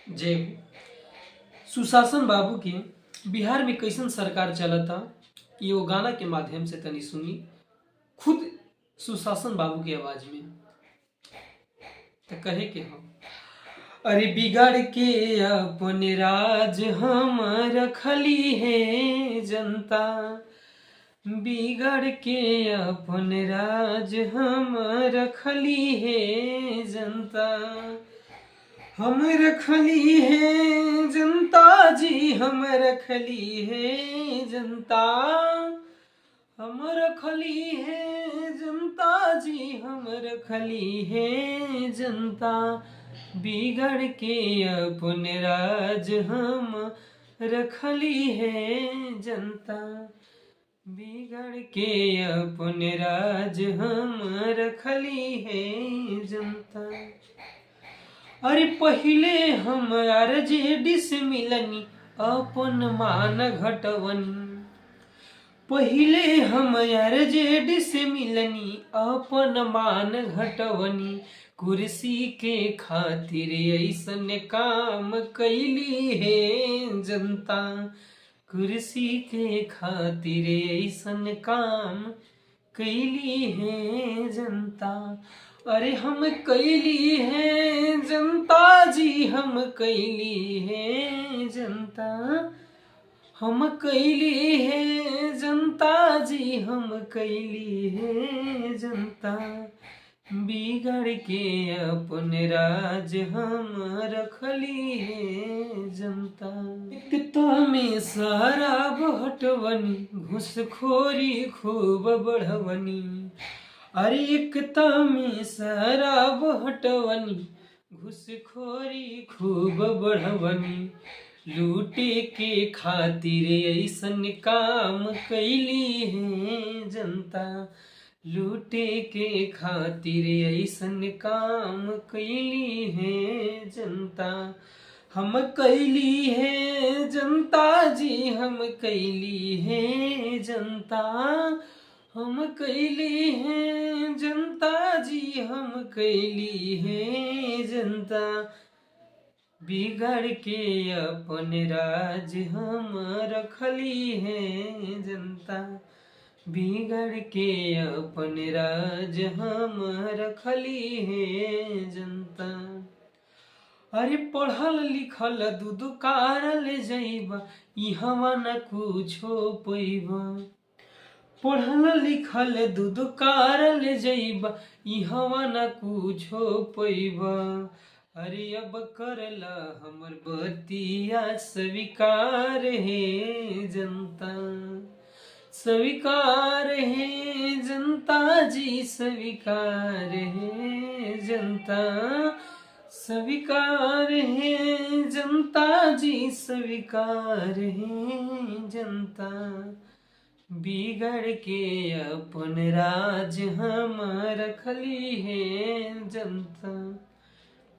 जय हो। सुशासन बाबू के बिहार में कैसन सरकार चलता, ये वो गाना के माध्यम से तनी सुनी, खुद सुशासन बाबू की आवाज में। तो कहे के हम अरे बिगाड़ के अपने राज हम रखली है जनता, बिगड़ के अपन राज हम रखली है जनता, हम रखली है जनता जी, हम रखली है जनता, हम रखली है जनता जी, हम रखली है जनता, बिगड़ के अपने राज हम रखली है जनता, बिगड़ के अपने राज हम रखली है जनता। अरे पहिले हम आरजेडी से मिलनी अपन मान घटवनी, पहिले हम आरजेडी से मिलनी अपन मान घटवनी, कुर्सी के खातिर ऐसन काम कैली है जनता, कुर्सी के खातिर ऐसन काम कैली है जनता। अरे हम कैली है जनता जी, हम कैली है जनता, हम कैली है जनता जी, हम कैली है जनता, बिगड़ के अपने राज हम रखली है जनता। एकता में शराब हटवनी, घूसखोरी खूब बढ़वनी, अरे एकता में शराब हटवनी, घूसखोरी खूब बढ़वनी, लूटे के खातिर ऐसन काम कैली है जनता, लूटे के खातिर ऐसन काम कैली है जनता, हम कैली है जनता जी, हम कैली है जनता, हम कैली है जनता जी, हम कैली है जनता, बिगड़ के अपन राज हम रखली है जनता, बिगड़ के अपन राज हम रखली है जनता। अरे पढ़ल लिखल दूध कारल जइबा, इहवा न कुछो पैबा, पढ़ल लिखल दूध कारल जइबा, इहवा न कुछो पैबा, अरे अब करला हमर बतिया स्वीकार है जनता, स्वीकार है जनता जी, स्वीकार है जनता, स्वीकार है जनता जी, स्वीकार है जनता, बिगड़ के अपन राज हम रखली है जनता,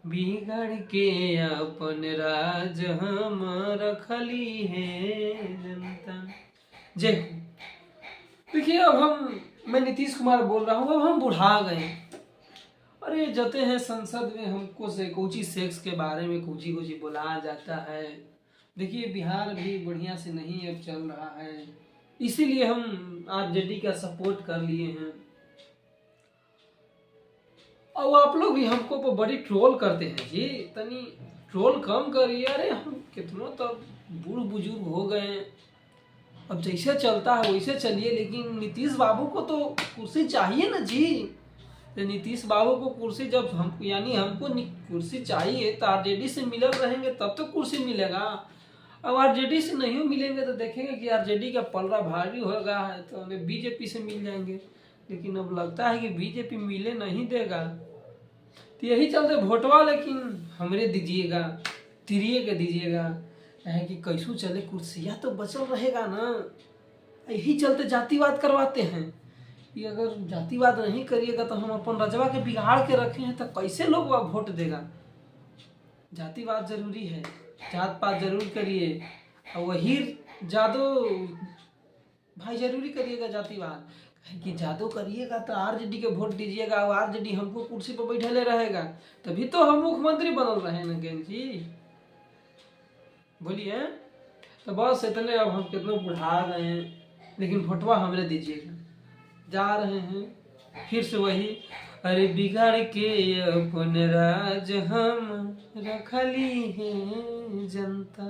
बिगड़ के अपन राज हम रखली है जनता। जय हो। देखिए अब मैं नीतीश कुमार बोल रहा हूँ, अब हम बुढ़ा गए। अरे जाते हैं संसद में, हमको से कोची सेक्स के बारे में कोची कोची बुलाया जाता है। देखिए बिहार भी बढ़िया से नहीं अब चल रहा है, इसीलिए हम आरजेडी का सपोर्ट कर लिए हैं। और आप लोग भी हमको तो बड़ी ट्रोल करते हैं जी, तनी ट्रोल कम करिए। अरे हम कितना तो बूढ़ बुजुर्ग हो गए, अब जैसे चलता है वैसे चलिए, लेकिन नीतीश बाबू को तो कुर्सी चाहिए ना जी। तो नीतीश बाबू को कुर्सी जब हम यानी हमको कुर्सी चाहिए तो आरजेडी से मिलल रहेंगे तब तो कुर्सी मिलेगा। अब आरजेडी से नहीं मिलेंगे तो देखेंगे कि आरजेडी का पलड़ा भारी होगा है तो हमें बीजेपी से मिल जाएंगे, लेकिन अब लगता है कि बीजेपी मिले नहीं देगा। तो यही चलते वोटवा लेकिन हमरे दीजिएगा, तिरिए के दीजिएगा, है कि कैसू चले कुर्सियाँ तो बचल रहेगा ना। यही चलते जातिवाद करवाते हैं कि अगर जातिवाद नहीं करिएगा तो हम अपन रजवा के बिगाड़ के रखे हैं तो कैसे लोग वोट देगा। जातिवाद जरूरी है, जात पात जरूर करिए, और वही जादो भाई जरूरी करिएगा जातिवाद, कि जादू करिएगा तो आरजेडी के वोट दीजिएगा, और आरजेडी हमको कुर्सी पर बैठे रहेगा तभी तो हम मुख्यमंत्री बनल रहे ना गेंद जी। बोलिए। तो बस इतने, अब हम कितना बुढ़ा गए हैं, लेकिन फोटवा हमरे दीजिएगा। जा रहे हैं फिर से वही, अरे बिगाड़ के अपन राज हम रखली है जनता।